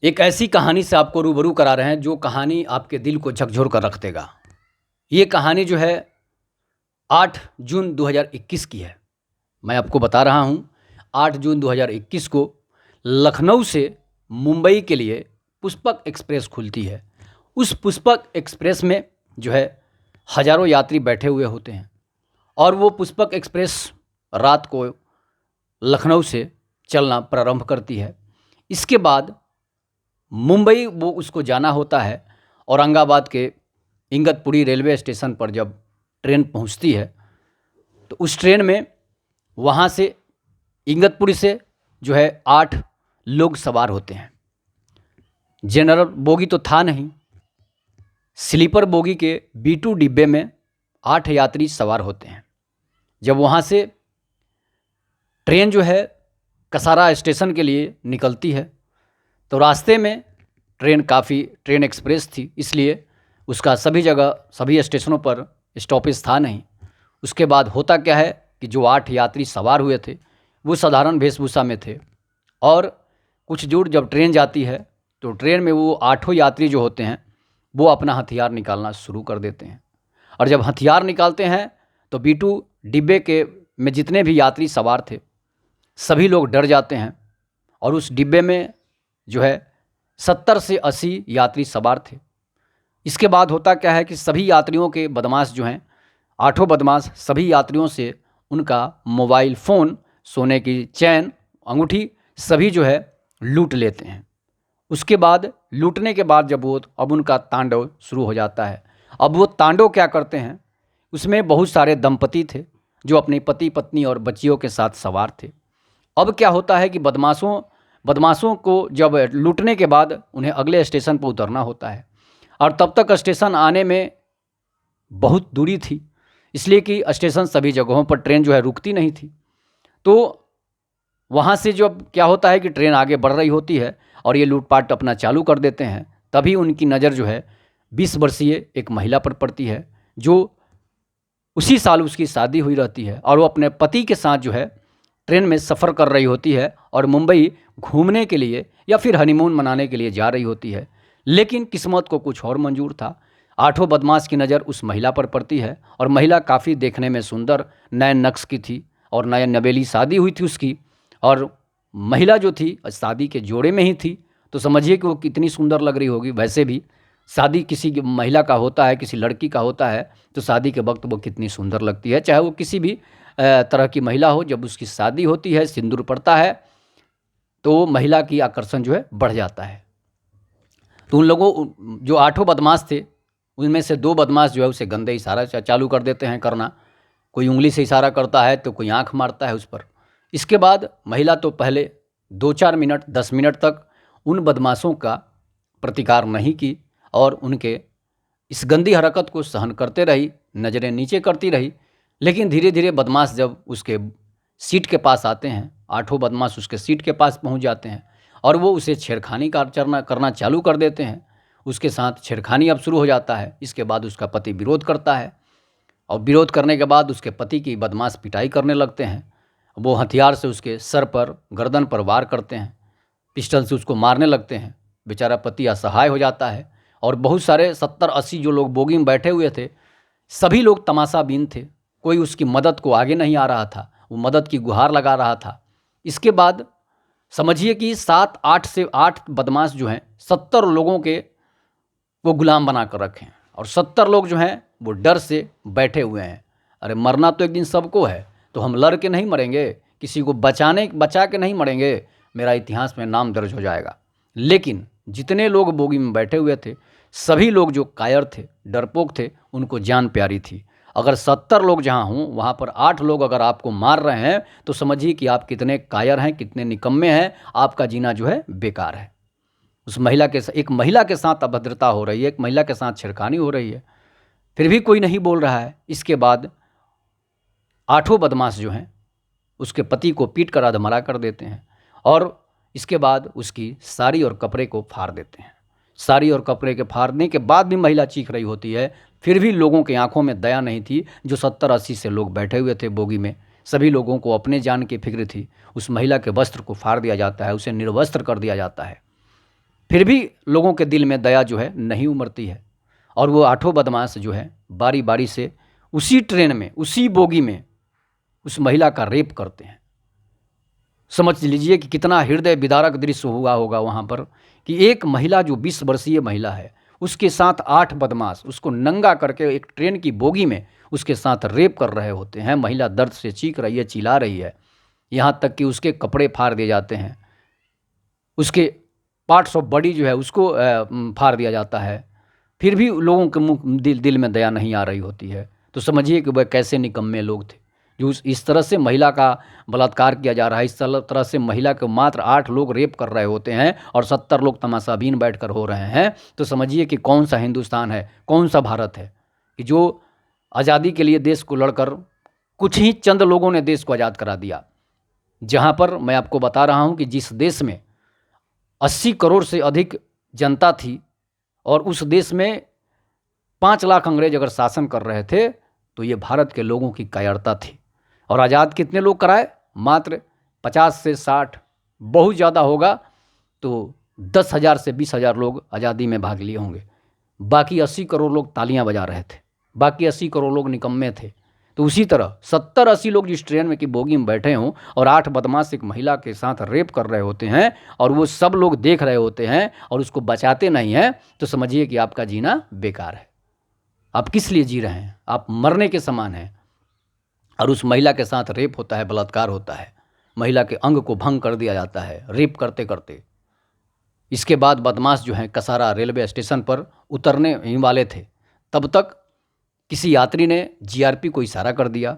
एक ऐसी कहानी से आपको रूबरू करा रहे हैं जो कहानी आपके दिल को झकझोर कर रख देगा। ये कहानी जो है 8 जून 2021 की है। मैं आपको बता रहा हूँ 8 जून 2021 को लखनऊ से मुंबई के लिए पुष्पक एक्सप्रेस खुलती है। उस पुष्पक एक्सप्रेस में जो है हज़ारों यात्री बैठे हुए होते हैं और वो पुष्पक एक्सप्रेस रात को लखनऊ से चलना प्रारंभ करती है। इसके बाद मुंबई वो उसको जाना होता है। औरंगाबाद के इगतपुरी रेलवे स्टेशन पर जब ट्रेन पहुंचती है तो उस ट्रेन में वहाँ से इगतपुरी से जो है 8 लोग सवार होते हैं। जनरल बोगी तो था नहीं, स्लीपर बोगी के B2 डिब्बे में 8 यात्री सवार होते हैं। जब वहाँ से ट्रेन जो है कसारा स्टेशन के लिए निकलती है तो रास्ते में ट्रेन एक्सप्रेस थी, इसलिए उसका सभी जगह सभी स्टेशनों पर स्टॉपेज था नहीं। उसके बाद होता क्या है कि जो 8 यात्री सवार हुए थे वो साधारण वेशभूषा में थे और कुछ दूर जब ट्रेन जाती है तो ट्रेन में वो 8 यात्री जो होते हैं वो अपना हथियार निकालना शुरू कर देते हैं। और जब हथियार निकालते हैं तो B2 डिब्बे के में जितने भी यात्री सवार थे सभी लोग डर जाते हैं और उस डिब्बे में जो है 70 से 80 यात्री सवार थे। इसके बाद होता क्या है कि सभी यात्रियों के बदमाश जो हैं 8 बदमाश सभी यात्रियों से उनका मोबाइल फ़ोन, सोने की चैन, अंगूठी सभी जो है लूट लेते हैं। उसके बाद लूटने के बाद जब वो अब उनका तांडव शुरू हो जाता है। अब वो तांडव क्या करते हैं, उसमें बहुत सारे दंपति थे जो अपने पति पत्नी और बच्चियों के साथ सवार थे। अब क्या होता है कि बदमाशों को जब लूटने के बाद उन्हें अगले स्टेशन पर उतरना होता है और तब तक स्टेशन आने में बहुत दूरी थी, इसलिए कि स्टेशन सभी जगहों पर ट्रेन जो है रुकती नहीं थी। तो वहाँ से जब क्या होता है कि ट्रेन आगे बढ़ रही होती है और ये लूटपाट अपना चालू कर देते हैं, तभी उनकी नज़र जो है 20 वर्षीय एक महिला पर पड़ती है जो उसी साल उसकी शादी हुई रहती है और वो अपने पति के साथ जो है ट्रेन में सफ़र कर रही होती है और मुंबई घूमने के लिए या फिर हनीमून मनाने के लिए जा रही होती है। लेकिन किस्मत को कुछ और मंजूर था। 8 बदमाश की नज़र उस महिला पर पड़ती है और महिला काफ़ी देखने में सुंदर नयन नक्श की थी और नयन नवेली शादी हुई थी उसकी, और महिला जो थी शादी के जोड़े में ही थी। तो समझिए कि वो कितनी सुंदर लग रही होगी। वैसे भी शादी किसी की महिला का होता है, किसी लड़की का होता है, तो शादी के वक्त वो कितनी सुंदर लगती है, चाहे वो किसी भी तरह की महिला हो। जब उसकी शादी होती है, सिंदूर पड़ता है, तो महिला की आकर्षण जो है बढ़ जाता है। तो उन लोगों जो 8 बदमाश थे उनमें से 2 बदमाश जो है उसे गंदे इशारा चालू कर देते हैं करना। कोई उंगली से इशारा करता है तो कोई आंख मारता है उस पर। इसके बाद महिला तो पहले 2-4 मिनट 10 मिनट तक उन बदमाशों का प्रतिकार नहीं की और उनके इस गंदी हरकत को सहन करते रही, नज़रें नीचे करती रही। लेकिन धीरे धीरे बदमाश जब उसके सीट के पास आते हैं, 8 बदमाश उसके सीट के पास पहुंच जाते हैं और वो उसे छेड़खानी करना चालू कर देते हैं। उसके साथ छेड़खानी अब शुरू हो जाता है। इसके बाद उसका पति विरोध करता है और विरोध करने के बाद उसके पति की बदमाश पिटाई करने लगते हैं। वो हथियार से उसके सर पर, गर्दन पर वार करते हैं, पिस्टल से उसको मारने लगते हैं। बेचारा पति असहाय हो जाता है और बहुत सारे 70-80 जो लोग बोगी में बैठे हुए थे सभी लोग तमाशाबीन थे। कोई उसकी मदद को आगे नहीं आ रहा था, वो मदद की गुहार लगा रहा था। इसके बाद समझिए कि 7-8 से 8 बदमाश जो हैं 70 लोगों के वो गुलाम बना कर रखे हैं और 70 लोग जो हैं वो डर से बैठे हुए हैं। अरे मरना तो एक दिन सबको है, तो हम लड़ के नहीं मरेंगे, किसी को बचा के नहीं मरेंगे, मेरा इतिहास में नाम दर्ज हो जाएगा। लेकिन जितने लोग बोगी में बैठे हुए थे सभी लोग जो कायर थे, डरपोक थे, उनको जान प्यारी थी। अगर 70 लोग जहाँ हों वहाँ पर 8 लोग अगर आपको मार रहे हैं तो समझिए कि आप कितने कायर हैं, कितने निकम्मे हैं, आपका जीना जो है बेकार है। उस एक महिला के साथ अभद्रता हो रही है, एक महिला के साथ छेड़खानी हो रही है, फिर भी कोई नहीं बोल रहा है। इसके बाद 8 बदमाश जो हैं उसके पति को पीट कर अधमरा कर देते हैं और इसके बाद उसकी साड़ी और कपड़े को फाड़ देते हैं। साड़ी और कपड़े के फाड़ने के बाद भी महिला चीख रही होती है, फिर भी लोगों की आंखों में दया नहीं थी। जो 70-80 से लोग बैठे हुए थे बोगी में, सभी लोगों को अपने जान की फिक्र थी। उस महिला के वस्त्र को फाड़ दिया जाता है, उसे निर्वस्त्र कर दिया जाता है। फिर भी लोगों के दिल में दया जो है नहीं उमड़ती है, और वो आठों बदमाश जो है बारी बारी से उसी ट्रेन में, उसी बोगी में उस महिला का रेप करते हैं। समझ लीजिए कि कितना हृदय विदारक दृश्य हुआ होगा वहाँ पर, कि एक महिला जो 20 वर्षीय महिला है, उसके साथ 8 बदमाश उसको नंगा करके एक ट्रेन की बोगी में उसके साथ रेप कर रहे होते हैं। महिला दर्द से चीख रही है, चिल्ला रही है, यहाँ तक कि उसके कपड़े फाड़ दिए जाते हैं, उसके पार्ट्स ऑफ बॉडी जो है उसको फाड़ दिया जाता है। फिर भी लोगों के मुंह दिल में दया नहीं आ रही होती है। तो समझिए कि वह कैसे निकम्मे लोग थे जो इस तरह से महिला का बलात्कार किया जा रहा है। इस तरह से महिला को मात्र 8 लोग रेप कर रहे होते हैं और 70 लोग तमाशाबीन बैठकर हो रहे हैं। तो समझिए कि कौन सा हिंदुस्तान है, कौन सा भारत है कि जो आज़ादी के लिए देश को लड़कर कुछ ही चंद लोगों ने देश को आज़ाद करा दिया। जहाँ पर मैं आपको बता रहा हूँ कि जिस देश में 80 करोड़ से अधिक जनता थी और उस देश में 5 लाख अंग्रेज अगर शासन कर रहे थे, तो ये भारत के लोगों की कायरता थी। और आज़ाद कितने लोग कराए? मात्र 50 से 60, बहुत ज़्यादा होगा तो 10,000 से 20,000 लोग आज़ादी में भाग लिए होंगे। बाकी 80 करोड़ लोग तालियां बजा रहे थे, बाकी 80 करोड़ लोग निकम्मे थे। तो उसी तरह 70-80 लोग जिस ट्रेन में की बोगी में बैठे हों और 8 बदमाश एक महिला के साथ रेप कर रहे होते हैं और वो सब लोग देख रहे होते हैं और उसको बचाते नहीं हैं, तो समझिए कि आपका जीना बेकार है। आप किस लिए जी रहे हैं? आप मरने के समान हैं। और उस महिला के साथ रेप होता है, बलात्कार होता है, महिला के अंग को भंग कर दिया जाता है रेप करते करते। इसके बाद बदमाश जो हैं कसारा रेलवे स्टेशन पर उतरने ही वाले थे, तब तक किसी यात्री ने जीआरपी को इशारा कर दिया।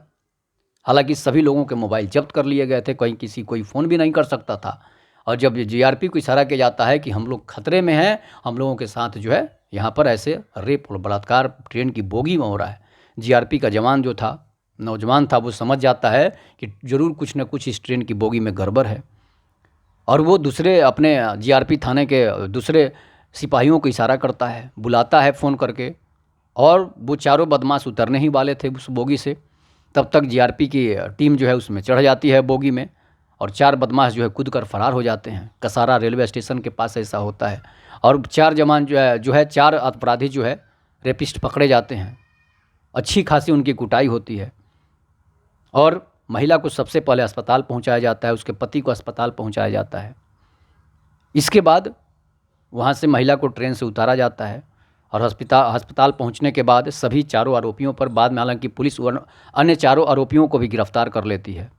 हालांकि सभी लोगों के मोबाइल जब्त कर लिए गए थे, कहीं किसी कोई फ़ोन भी नहीं कर सकता था। और जब जीआरपी को इशारा किया जाता है कि हम लोग खतरे में हैं, हम लोगों के साथ जो है यहाँ पर ऐसे रेप और बलात्कार ट्रेन की बोगी में हो रहा है, जीआरपी का जवान जो था, नौजवान था, वो समझ जाता है कि ज़रूर कुछ न कुछ इस ट्रेन की बोगी में गड़बड़ है। और वो दूसरे अपने जीआरपी थाने के दूसरे सिपाहियों को इशारा करता है, बुलाता है फ़ोन करके, और वो चारों बदमाश उतरने ही वाले थे उस बोगी से। तब तक जीआरपी की टीम जो है उसमें चढ़ जाती है बोगी में, और 4 बदमाश जो है कूद कर फरार हो जाते हैं। कसारा रेलवे स्टेशन के पास ऐसा होता है। और 4 जवान जो है 4 अपराधी जो है रेपिस्ट पकड़े जाते हैं। अच्छी खासी उनकी कुटाई होती है और महिला को सबसे पहले अस्पताल पहुंचाया जाता है, उसके पति को अस्पताल पहुंचाया जाता है। इसके बाद वहां से महिला को ट्रेन से उतारा जाता है और अस्पताल पहुंचने के बाद सभी 4 आरोपियों पर बाद में, हालांकि पुलिस अन्य 4 आरोपियों को भी गिरफ्तार कर लेती है।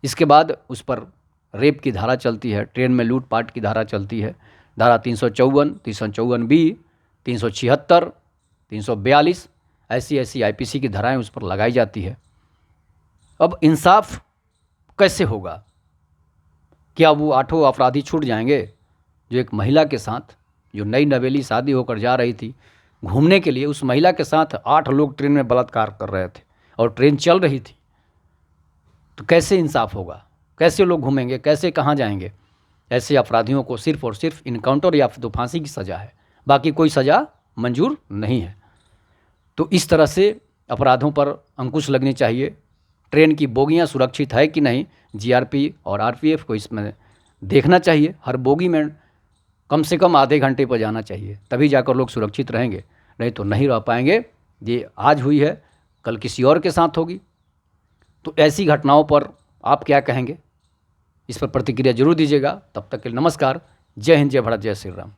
इसके बाद उस पर रेप की धारा चलती है, ट्रेन में लूटपाट की धारा चलती है, धारा 354, 354B, 376, 342, ऐसी आईपीसी की धाराएं उस पर लगाई जाती है। अब इंसाफ कैसे होगा? क्या वो 8 अपराधी छूट जाएंगे जो एक महिला के साथ, जो नई नवेली शादी होकर जा रही थी घूमने के लिए, उस महिला के साथ 8 लोग ट्रेन में बलात्कार कर रहे थे और ट्रेन चल रही थी? तो कैसे इंसाफ होगा? कैसे लोग घूमेंगे? कैसे कहाँ जाएंगे? ऐसे अपराधियों को सिर्फ और सिर्फ इनकाउंटर या फिर तो फांसी की सज़ा है, बाकी कोई सज़ा मंजूर नहीं है। तो इस तरह से अपराधों पर अंकुश लगनी चाहिए। ट्रेन की बोगियां सुरक्षित है कि नहीं, जीआरपी और आरपीएफ को इसमें देखना चाहिए। हर बोगी में कम से कम आधे घंटे पर जाना चाहिए, तभी जाकर लोग सुरक्षित रहेंगे, नहीं तो नहीं रह पाएंगे। ये आज हुई है, कल किसी और के साथ होगी। तो ऐसी घटनाओं पर आप क्या कहेंगे? इस पर प्रतिक्रिया जरूर दीजिएगा। तब तक के लिए नमस्कार। जय हिंद, जय भारत, जय श्री राम।